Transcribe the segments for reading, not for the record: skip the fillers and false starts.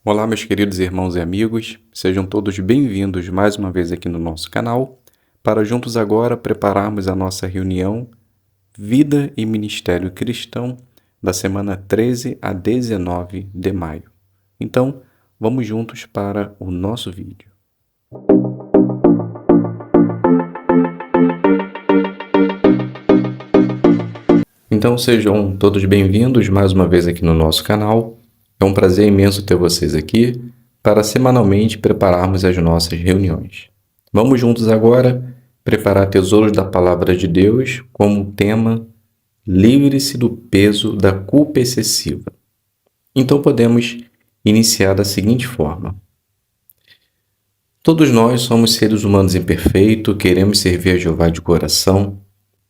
Olá, meus queridos irmãos e amigos, sejam todos bem-vindos mais uma vez aqui no nosso canal, para juntos agora prepararmos a nossa reunião Vida e Ministério Cristão da semana 13 a 19 de maio. Então, vamos juntos para o nosso vídeo. Então, sejam todos bem-vindos mais uma vez aqui no nosso canal. É um prazer imenso ter vocês aqui para semanalmente prepararmos as nossas reuniões. Vamos juntos agora preparar tesouros da Palavra de Deus como tema Livre-se do peso da culpa excessiva. Então podemos iniciar da seguinte forma. Todos nós somos seres humanos imperfeitos, queremos servir a Jeová de coração,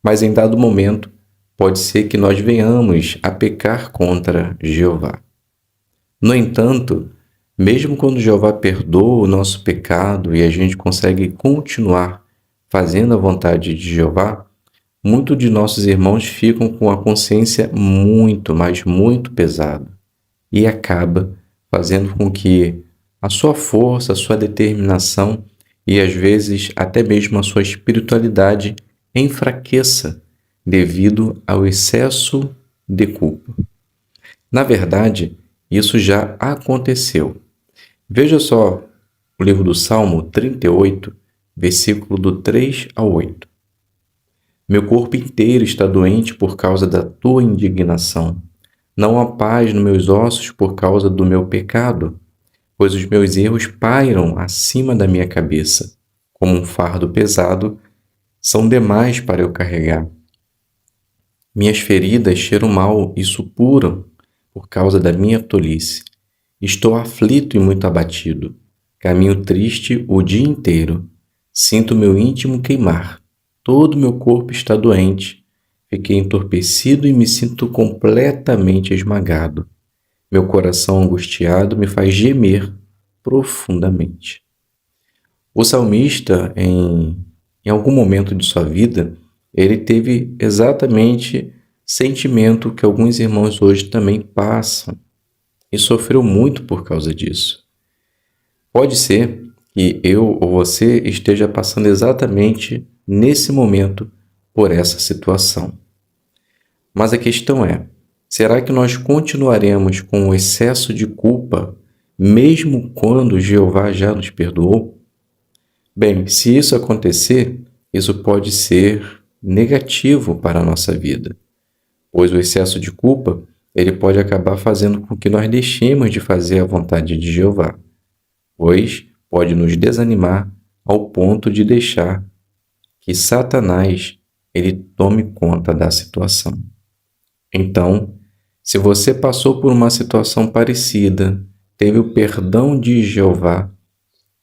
mas em dado momento pode ser que nós venhamos a pecar contra Jeová. No entanto, mesmo quando Jeová perdoa o nosso pecado e a gente consegue continuar fazendo a vontade de Jeová, muitos de nossos irmãos ficam com a consciência muito, mas muito pesada e acaba fazendo com que a sua força, a sua determinação e às vezes até mesmo a sua espiritualidade enfraqueça devido ao excesso de culpa. Na verdade, isso já aconteceu. Veja só o livro do Salmo 38, versículo do 3 ao 8. Meu corpo inteiro está doente por causa da tua indignação. Não há paz nos meus ossos por causa do meu pecado, pois os meus erros pairam acima da minha cabeça. Como um fardo pesado, são demais para eu carregar. Minhas feridas cheiram mal e supuram por causa da minha tolice. Estou aflito e muito abatido. Caminho triste o dia inteiro. Sinto meu íntimo queimar. Todo meu corpo está doente. Fiquei entorpecido e me sinto completamente esmagado. Meu coração angustiado me faz gemer profundamente. O salmista, em algum momento de sua vida, ele teve exatamente sentimento que alguns irmãos hoje também passam e sofreu muito por causa disso. Pode ser que eu ou você esteja passando exatamente nesse momento por essa situação. Mas a questão é, será que nós continuaremos com o excesso de culpa mesmo quando Jeová já nos perdoou? Bem, se isso acontecer, isso pode ser negativo para a nossa vida. Pois o excesso de culpa, ele pode acabar fazendo com que nós deixemos de fazer a vontade de Jeová, pois pode nos desanimar ao ponto de deixar que Satanás ele tome conta da situação. Então, se você passou por uma situação parecida, teve o perdão de Jeová,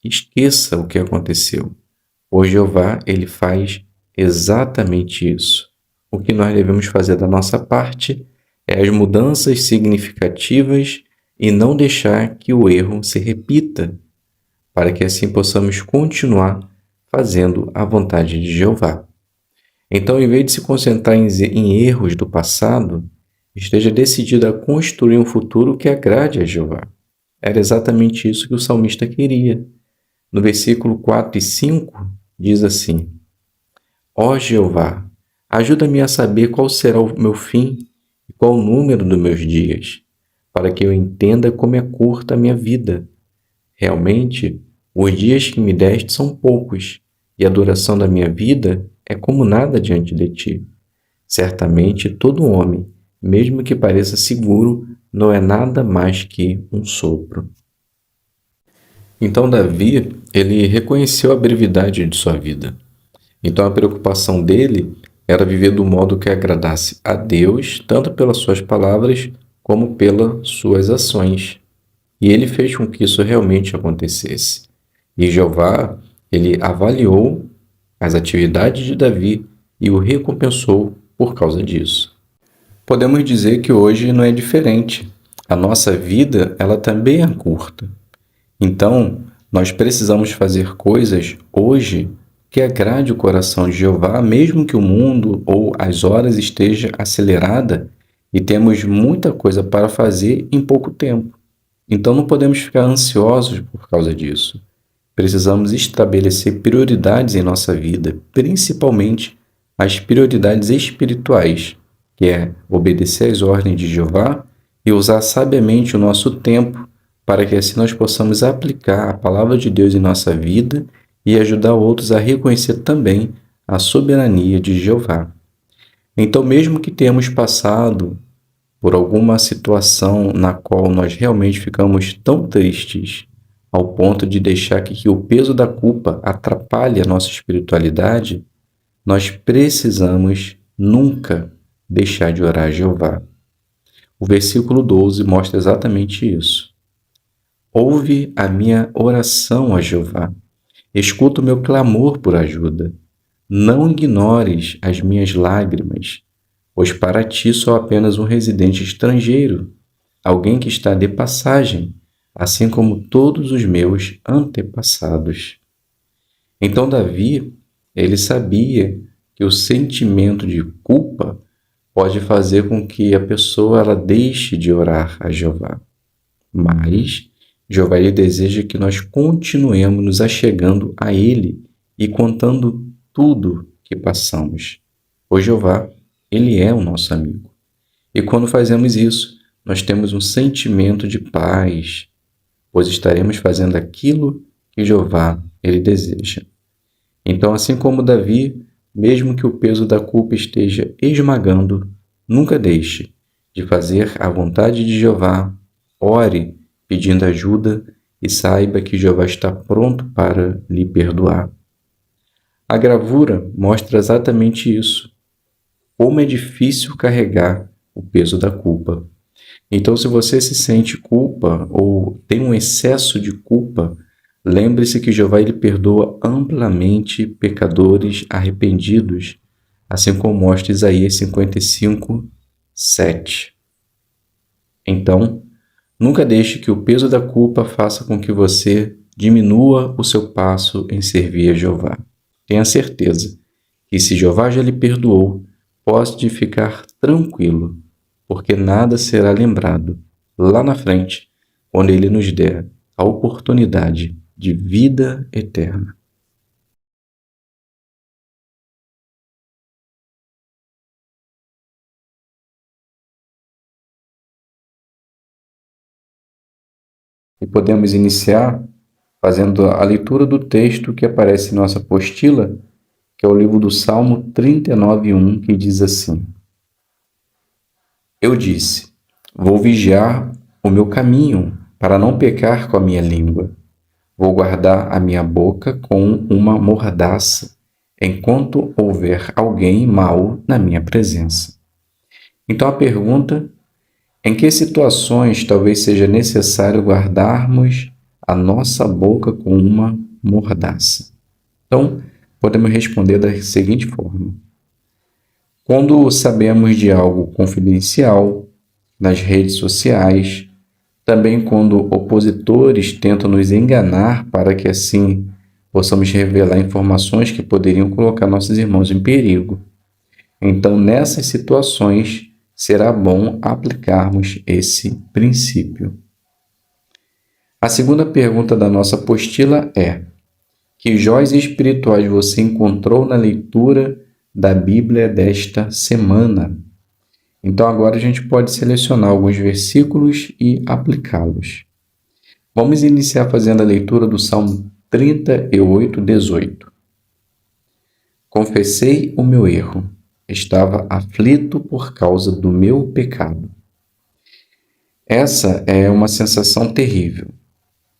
esqueça o que aconteceu, pois Jeová ele faz exatamente isso. O que nós devemos fazer da nossa parte é as mudanças significativas e não deixar que o erro se repita, para que assim possamos continuar fazendo a vontade de Jeová. Então, em vez de se concentrar em erros do passado, esteja decidido a construir um futuro que agrade a Jeová. Era exatamente isso que o salmista queria. No versículo 4 e 5, diz assim: Ó Jeová, ajuda-me a saber qual será o meu fim e qual o número dos meus dias, para que eu entenda como é curta a minha vida. Realmente, os dias que me deste são poucos, e a duração da minha vida é como nada diante de ti. Certamente todo homem, mesmo que pareça seguro, não é nada mais que um sopro. Então Davi, ele reconheceu a brevidade de sua vida. Então a preocupação dele era viver do modo que agradasse a Deus, tanto pelas suas palavras como pelas suas ações. E ele fez com que isso realmente acontecesse. E Jeová, ele avaliou as atividades de Davi e o recompensou por causa disso. Podemos dizer que hoje não é diferente. A nossa vida, ela também é curta. Então, nós precisamos fazer coisas hoje que agrade o coração de Jeová, mesmo que o mundo ou as horas esteja acelerada e temos muita coisa para fazer em pouco tempo. Então não podemos ficar ansiosos por causa disso. Precisamos estabelecer prioridades em nossa vida, principalmente as prioridades espirituais, que é obedecer às ordens de Jeová e usar sabiamente o nosso tempo para que assim nós possamos aplicar a palavra de Deus em nossa vida e ajudar outros a reconhecer também a soberania de Jeová. Então, mesmo que tenhamos passado por alguma situação na qual nós realmente ficamos tão tristes ao ponto de deixar que o peso da culpa atrapalhe a nossa espiritualidade, nós precisamos nunca deixar de orar a Jeová. O versículo 12 mostra exatamente isso. Ouve a minha oração a Jeová, escuta o meu clamor por ajuda. Não ignores as minhas lágrimas, pois para ti sou apenas um residente estrangeiro, alguém que está de passagem, assim como todos os meus antepassados. Então Davi, ele sabia que o sentimento de culpa pode fazer com que a pessoa ela deixe de orar a Jeová. Mas Jeová ele deseja que nós continuemos nos achegando a Ele e contando tudo que passamos. O Jeová, ele é o nosso amigo. E quando fazemos isso, nós temos um sentimento de paz, pois estaremos fazendo aquilo que Jeová ele deseja. Então, assim como Davi, mesmo que o peso da culpa esteja esmagando, nunca deixe de fazer a vontade de Jeová, ore pedindo ajuda e saiba que Jeová está pronto para lhe perdoar. A gravura mostra exatamente isso. Como é difícil carregar o peso da culpa. Então, se você se sente culpa ou tem um excesso de culpa, lembre-se que Jeová ele perdoa amplamente pecadores arrependidos, assim como mostra Isaías 55, 7. Então, nunca deixe que o peso da culpa faça com que você diminua o seu passo em servir a Jeová. Tenha certeza que se Jeová já lhe perdoou, pode ficar tranquilo, porque nada será lembrado lá na frente, quando Ele nos der a oportunidade de vida eterna. E podemos iniciar fazendo a leitura do texto que aparece em nossa apostila, que é o livro do Salmo 39:1, que diz assim: Eu disse, vou vigiar o meu caminho para não pecar com a minha língua. Vou guardar a minha boca com uma mordaça, enquanto houver alguém mau na minha presença. Então a pergunta: em que situações talvez seja necessário guardarmos a nossa boca com uma mordaça? Então, podemos responder da seguinte forma: quando sabemos de algo confidencial, nas redes sociais, também quando opositores tentam nos enganar para que assim possamos revelar informações que poderiam colocar nossos irmãos em perigo. Então, nessas situações, será bom aplicarmos esse princípio. A segunda pergunta da nossa apostila é: que joias espirituais você encontrou na leitura da Bíblia desta semana? Então agora a gente pode selecionar alguns versículos e aplicá-los. Vamos iniciar fazendo a leitura do Salmo 38:18. Confessei o meu erro, estava aflito por causa do meu pecado. Essa é uma sensação terrível.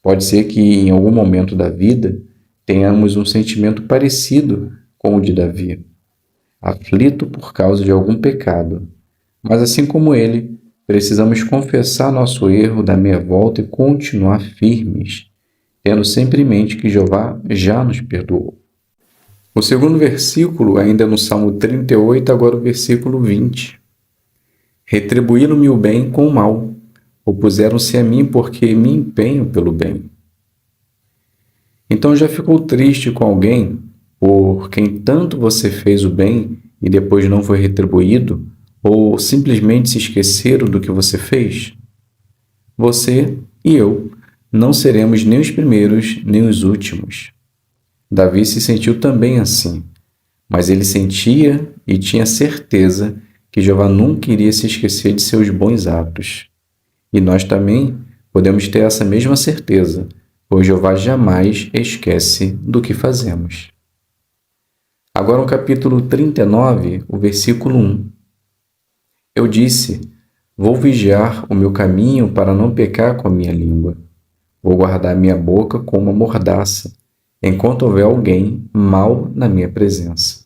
Pode ser que em algum momento da vida tenhamos um sentimento parecido com o de Davi, aflito por causa de algum pecado. Mas assim como ele, precisamos confessar nosso erro da meia volta e continuar firmes, tendo sempre em mente que Jeová já nos perdoou. O segundo versículo, ainda no Salmo 38, agora o versículo 20. Retribuíram-me o bem com o mal, opuseram-se a mim porque me empenho pelo bem. Então já ficou triste com alguém por quem tanto você fez o bem e depois não foi retribuído, ou simplesmente se esqueceram do que você fez? Você e eu não seremos nem os primeiros nem os últimos. Davi se sentiu também assim, mas ele sentia e tinha certeza que Jeová nunca iria se esquecer de seus bons atos. E nós também podemos ter essa mesma certeza, pois Jeová jamais esquece do que fazemos. Agora, no capítulo 39, o versículo 1. Eu disse: vou vigiar o meu caminho para não pecar com a minha língua. Vou guardar minha boca com uma mordaça, enquanto houver alguém mau na minha presença.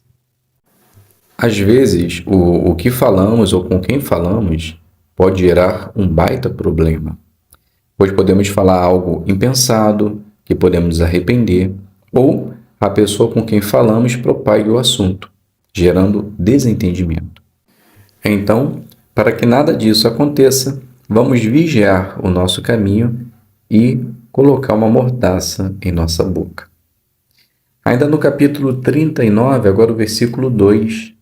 Às vezes, o que falamos ou com quem falamos pode gerar um baita problema, pois podemos falar algo impensado, que podemos nos arrepender, ou a pessoa com quem falamos propague o assunto, gerando desentendimento. Então, para que nada disso aconteça, vamos vigiar o nosso caminho e colocar uma mordaça em nossa boca. Ainda no capítulo 39, agora o versículo 2.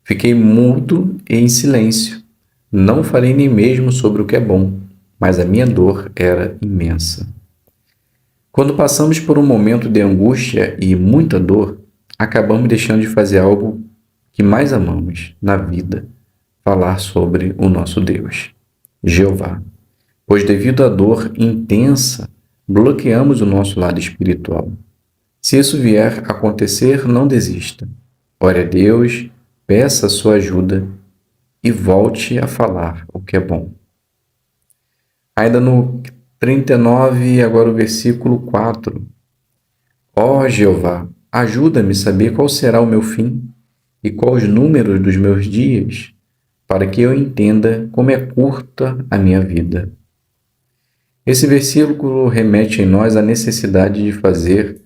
Fiquei mudo e em silêncio. Não falei nem mesmo sobre o que é bom, mas a minha dor era imensa. Quando passamos por um momento de angústia e muita dor, acabamos deixando de fazer algo que mais amamos na vida, falar sobre o nosso Deus, Jeová. Pois devido à dor intensa, bloqueamos o nosso lado espiritual. Se isso vier a acontecer, não desista. Ore a Deus, peça a sua ajuda e volte a falar o que é bom. Ainda no 39, agora o versículo 4. Ó Jeová, ajuda-me a saber qual será o meu fim e quais os números dos meus dias, para que eu entenda como é curta a minha vida. Esse versículo remete em nós à necessidade de fazer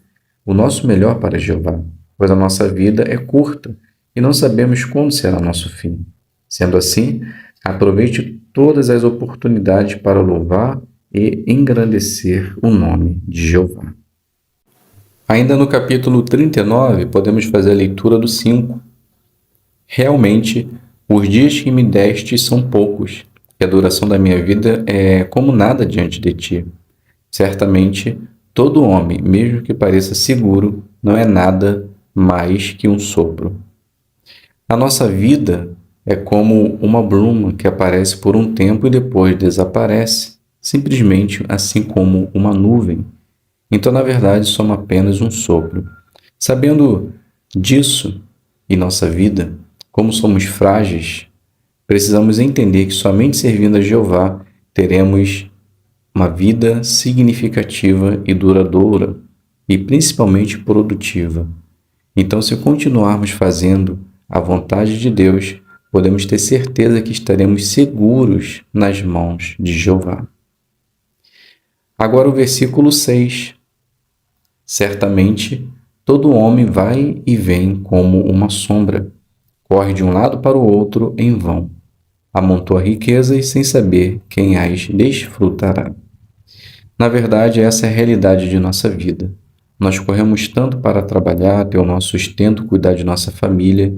o nosso melhor para Jeová, pois a nossa vida é curta e não sabemos quando será nosso fim. Sendo assim, aproveite todas as oportunidades para louvar e engrandecer o nome de Jeová. Ainda no capítulo 39, podemos fazer a leitura do 5. Realmente, os dias que me deste são poucos, e a duração da minha vida é como nada diante de ti. Certamente, todo homem, mesmo que pareça seguro, não é nada mais que um sopro. A nossa vida é como uma bruma que aparece por um tempo e depois desaparece, simplesmente assim como uma nuvem. Então, na verdade, somos apenas um sopro. Sabendo disso em nossa vida, como somos frágeis, precisamos entender que somente servindo a Jeová teremos uma vida significativa e duradoura e principalmente produtiva. Então, se continuarmos fazendo a vontade de Deus, podemos ter certeza que estaremos seguros nas mãos de Jeová. Agora o versículo 6. Certamente, todo homem vai e vem como uma sombra, corre de um lado para o outro em vão, amontoa riquezas sem saber quem as desfrutará. Na verdade, essa é a realidade de nossa vida. Nós corremos tanto para trabalhar, ter o nosso sustento, cuidar de nossa família,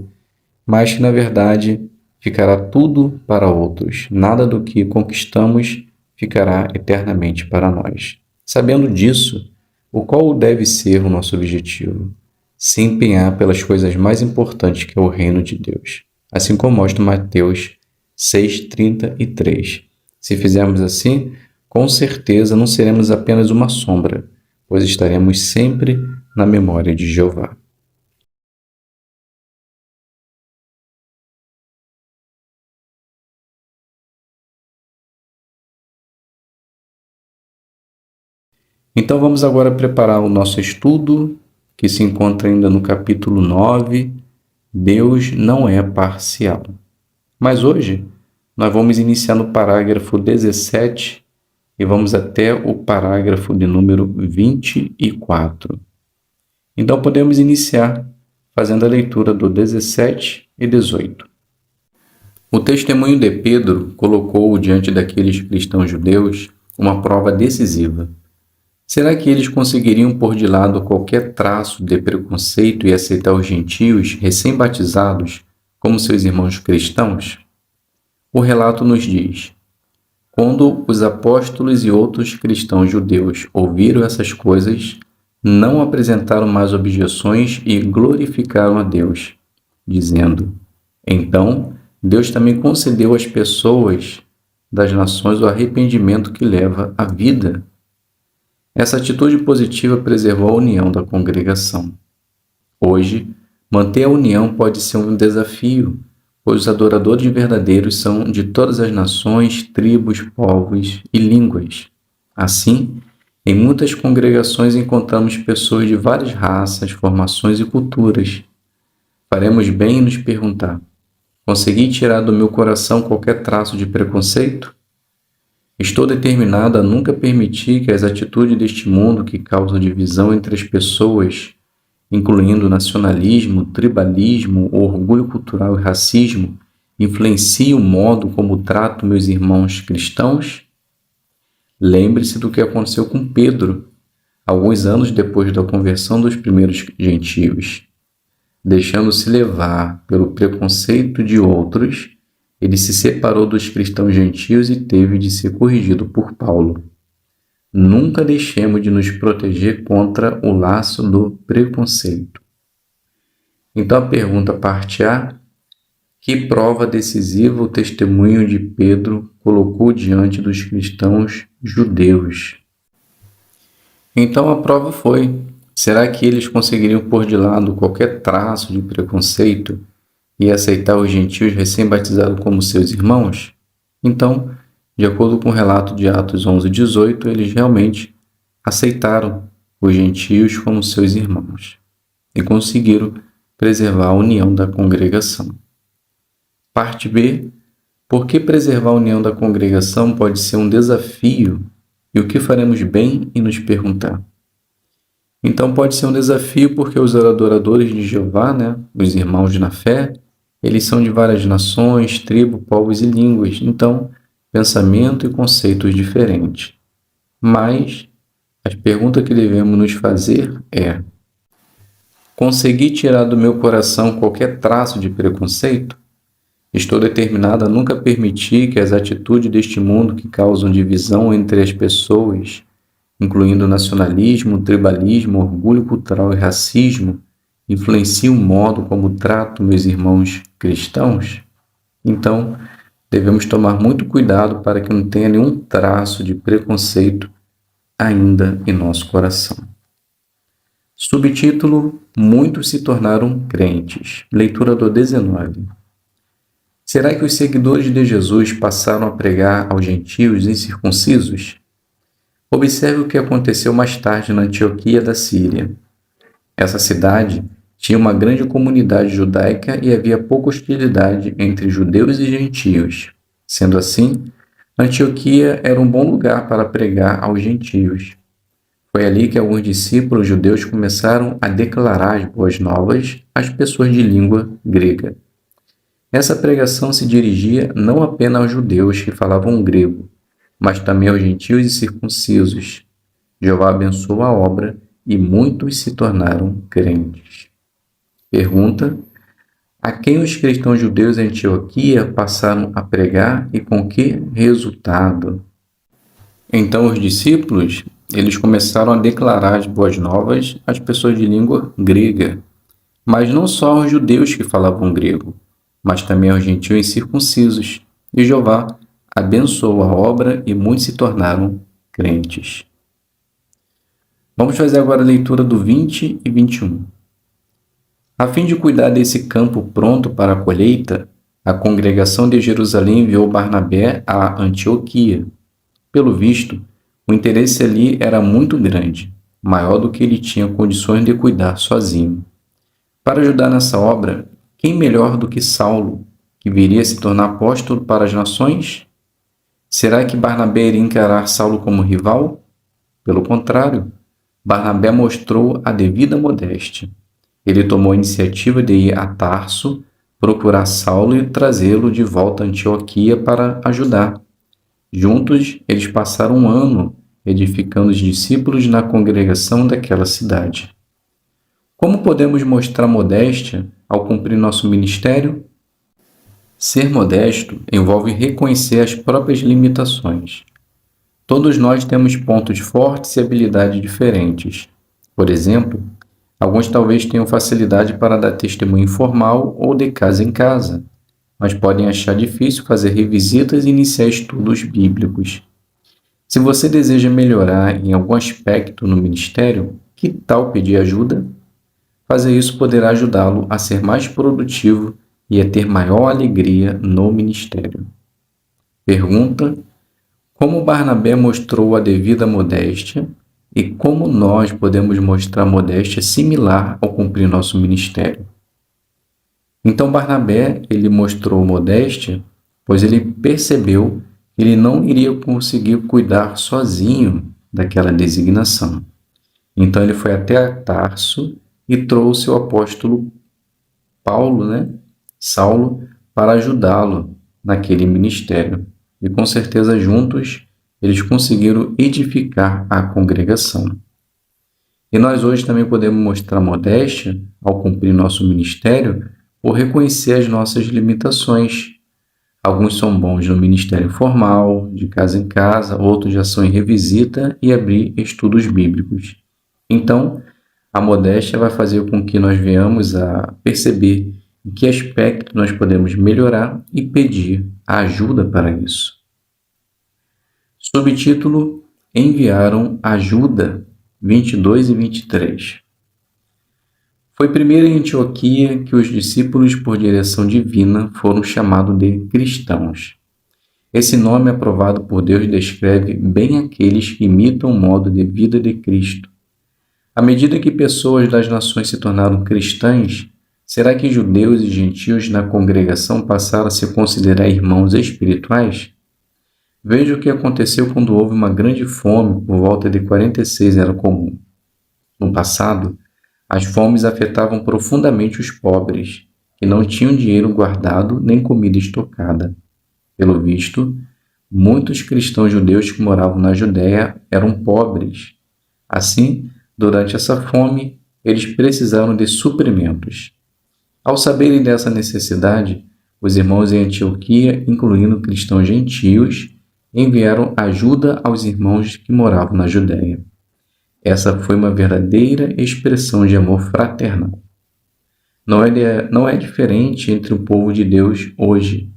mas que, na verdade, ficará tudo para outros. Nada do que conquistamos ficará eternamente para nós. Sabendo disso, qual deve ser o nosso objetivo? Se empenhar pelas coisas mais importantes que é o reino de Deus. Assim como mostra Mateus 6:33. Se fizermos assim, com certeza não seremos apenas uma sombra, pois estaremos sempre na memória de Jeová. Então vamos agora preparar o nosso estudo, que se encontra ainda no capítulo 9, Deus não é parcial. Mas hoje nós vamos iniciar no parágrafo 17 e vamos até o parágrafo de número 24. Então podemos iniciar fazendo a leitura do 17 e 18. O testemunho de Pedro colocou diante daqueles cristãos judeus uma prova decisiva. Será que eles conseguiriam pôr de lado qualquer traço de preconceito e aceitar os gentios recém-batizados como seus irmãos cristãos? O relato nos diz: Quando os apóstolos e outros cristãos judeus ouviram essas coisas, não apresentaram mais objeções e glorificaram a Deus, dizendo: Então, Deus também concedeu às pessoas das nações o arrependimento que leva à vida. Essa atitude positiva preservou a união da congregação. Hoje, manter a união pode ser um desafio, pois os adoradores verdadeiros são de todas as nações, tribos, povos e línguas. Assim, em muitas congregações encontramos pessoas de várias raças, formações e culturas. Faremos bem em nos perguntar: consegui tirar do meu coração qualquer traço de preconceito? Estou determinado a nunca permitir que as atitudes deste mundo que causam divisão entre as pessoas, incluindo nacionalismo, tribalismo, orgulho cultural e racismo, influenciem o modo como trato meus irmãos cristãos? Lembre-se do que aconteceu com Pedro, alguns anos depois da conversão dos primeiros gentios. Deixando-se levar pelo preconceito de outros, ele se separou dos cristãos gentios e teve de ser corrigido por Paulo. Nunca deixemos de nos proteger contra o laço do preconceito. Então a pergunta parte A: que prova decisiva o testemunho de Pedro colocou diante dos cristãos judeus? Então a prova foi: será que eles conseguiriam pôr de lado qualquer traço de preconceito e aceitar os gentios recém-batizados como seus irmãos? Então, de acordo com o relato de Atos 11:18, eles realmente aceitaram os gentios como seus irmãos e conseguiram preservar a união da congregação. Parte B: por que preservar a união da congregação pode ser um desafio e o que faremos bem em nos perguntar? Então pode ser um desafio porque os adoradores de Jeová, os irmãos na fé, eles são de várias nações, tribos, povos e línguas, então pensamento e conceitos diferentes. Mas a pergunta que devemos nos fazer é: consegui tirar do meu coração qualquer traço de preconceito? Estou determinado a nunca permitir que as atitudes deste mundo que causam divisão entre as pessoas, incluindo nacionalismo, tribalismo, orgulho cultural e racismo, influenciem o modo como trato meus irmãos cristãos? Então, devemos tomar muito cuidado para que não tenha nenhum traço de preconceito ainda em nosso coração. Subtítulo: Muitos se tornaram crentes. Leitura do 19. Será que os seguidores de Jesus passaram a pregar aos gentios incircuncisos? Observe o que aconteceu mais tarde na Antioquia da Síria. Essa cidade tinha uma grande comunidade judaica e havia pouca hostilidade entre judeus e gentios. Sendo assim, Antioquia era um bom lugar para pregar aos gentios. Foi ali que alguns discípulos judeus começaram a declarar as boas novas às pessoas de língua grega. Essa pregação se dirigia não apenas aos judeus que falavam grego, mas também aos gentios e circuncisos. Jeová abençoou a obra e muitos se tornaram crentes. Pergunta: a quem os cristãos judeus em Antioquia passaram a pregar e com que resultado? Então os discípulos, eles começaram a declarar as boas novas às pessoas de língua grega, mas não só aos judeus que falavam grego, mas também aos gentios incircuncisos. E Jeová abençoou a obra e muitos se tornaram crentes. Vamos fazer agora a leitura do 20 e 21. A fim de cuidar desse campo pronto para a colheita, a congregação de Jerusalém enviou Barnabé a Antioquia. Pelo visto, o interesse ali era muito grande, maior do que ele tinha condições de cuidar sozinho. Para ajudar nessa obra, quem melhor do que Saulo, que viria a se tornar apóstolo para as nações? Será que Barnabé iria encarar Saulo como rival? Pelo contrário, Barnabé mostrou a devida modéstia. Ele tomou a iniciativa de ir a Tarso, procurar Saulo e trazê-lo de volta a Antioquia para ajudar. Juntos, eles passaram um ano edificando os discípulos na congregação daquela cidade. Como podemos mostrar modéstia ao cumprir nosso ministério? Ser modesto envolve reconhecer as próprias limitações. Todos nós temos pontos fortes e habilidades diferentes. Por exemplo, alguns talvez tenham facilidade para dar testemunho informal ou de casa em casa, mas podem achar difícil fazer revisitas e iniciar estudos bíblicos. Se você deseja melhorar em algum aspecto no ministério, que tal pedir ajuda? Fazer isso poderá ajudá-lo a ser mais produtivo e a ter maior alegria no ministério. Pergunta: como Barnabé mostrou a devida modéstia e como nós podemos mostrar modéstia similar ao cumprir nosso ministério? Então Barnabé, ele mostrou modéstia, pois ele percebeu que ele não iria conseguir cuidar sozinho daquela designação. Então ele foi até Tarso e trouxe o apóstolo Saulo, para ajudá-lo naquele ministério. E com certeza juntos eles conseguiram edificar a congregação. E nós hoje também podemos mostrar modéstia ao cumprir nosso ministério por reconhecer as nossas limitações. Alguns são bons no ministério formal, de casa em casa, outros já são em revisita e abrir estudos bíblicos. Então, a modéstia vai fazer com que nós venhamos a perceber em que aspecto nós podemos melhorar e pedir a ajuda para isso. Subtítulo: Enviaram ajuda, 22 e 23. Foi primeiro em Antioquia que os discípulos, por direção divina, foram chamados de cristãos. Esse nome aprovado por Deus descreve bem aqueles que imitam o modo de vida de Cristo. À medida que pessoas das nações se tornaram cristãs, será que judeus e gentios na congregação passaram a se considerar irmãos espirituais? Veja o que aconteceu quando houve uma grande fome por volta de 46 era comum. No passado, as fomes afetavam profundamente os pobres, que não tinham dinheiro guardado nem comida estocada. Pelo visto, muitos cristãos judeus que moravam na Judéia eram pobres. Assim, durante essa fome, eles precisaram de suprimentos. Ao saberem dessa necessidade, os irmãos em Antioquia, incluindo cristãos gentios, enviaram ajuda aos irmãos que moravam na Judéia. Essa foi uma verdadeira expressão de amor fraternal. Não é diferente entre o povo de Deus hoje.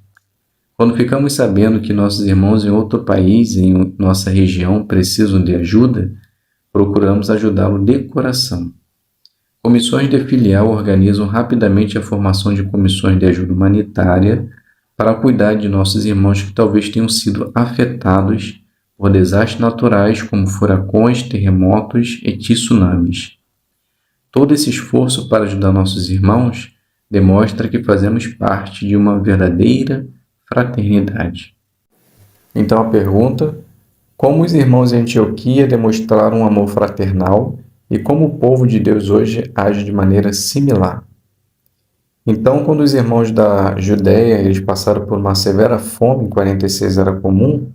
Quando ficamos sabendo que nossos irmãos em outro país, em nossa região, precisam de ajuda, procuramos ajudá-lo de coração. Comissões de filial organizam rapidamente a formação de comissões de ajuda humanitária para cuidar de nossos irmãos que talvez tenham sido afetados por desastres naturais como furacões, terremotos e tsunamis. Todo esse esforço para ajudar nossos irmãos demonstra que fazemos parte de uma verdadeira fraternidade. Então a pergunta: como os irmãos em Antioquia demonstraram um amor fraternal e como o povo de Deus hoje age de maneira similar? Então, quando os irmãos da Judéia eles passaram por uma severa fome, em 46 era comum,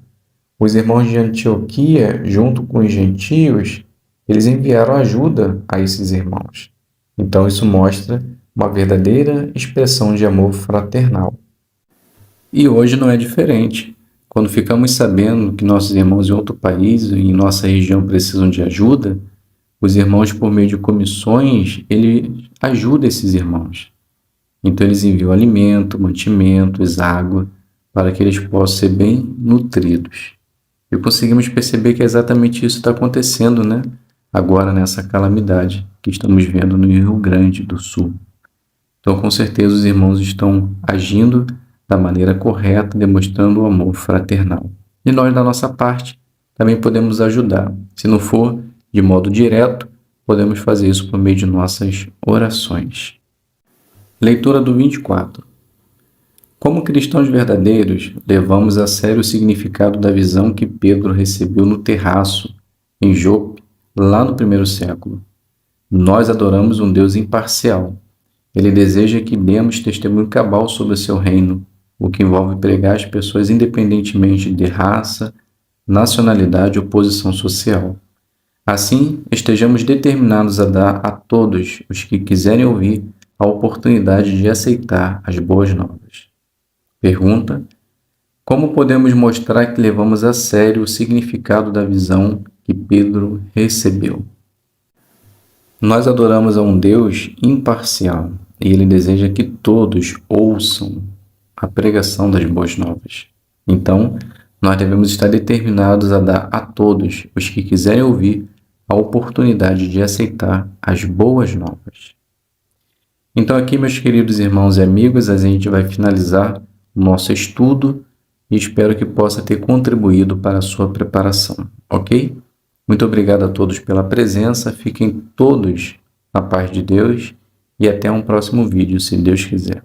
os irmãos de Antioquia, junto com os gentios, eles enviaram ajuda a esses irmãos. Então, isso mostra uma verdadeira expressão de amor fraternal. E hoje não é diferente. Quando ficamos sabendo que nossos irmãos em outro país, em nossa região, precisam de ajuda, os irmãos, por meio de comissões, eles ajudam esses irmãos. Então, eles enviam alimento, mantimentos, água, para que eles possam ser bem nutridos. E conseguimos perceber que exatamente isso está acontecendo, agora nessa calamidade que estamos vendo no Rio Grande do Sul. Então, com certeza, os irmãos estão agindo da maneira correta, demonstrando o amor fraternal. E nós, da nossa parte, também podemos ajudar. Se não for de modo direto, podemos fazer isso por meio de nossas orações. Leitura do 24. Como cristãos verdadeiros, levamos a sério o significado da visão que Pedro recebeu no terraço, em Jope, lá no primeiro século. Nós adoramos um Deus imparcial. Ele deseja que demos testemunho cabal sobre o seu reino, o que envolve pregar às pessoas independentemente de raça, nacionalidade ou posição social. Assim, estejamos determinados a dar a todos os que quiserem ouvir a oportunidade de aceitar as boas novas. Pergunta: como podemos mostrar que levamos a sério o significado da visão que Pedro recebeu? Nós adoramos a um Deus imparcial e Ele deseja que todos ouçam a pregação das boas novas. Então, nós devemos estar determinados a dar a todos os que quiserem ouvir a oportunidade de aceitar as boas novas. Então aqui, meus queridos irmãos e amigos, a gente vai finalizar o nosso estudo e espero que possa ter contribuído para a sua preparação, ok? Muito obrigado a todos pela presença, fiquem todos na paz de Deus e até um próximo vídeo, se Deus quiser.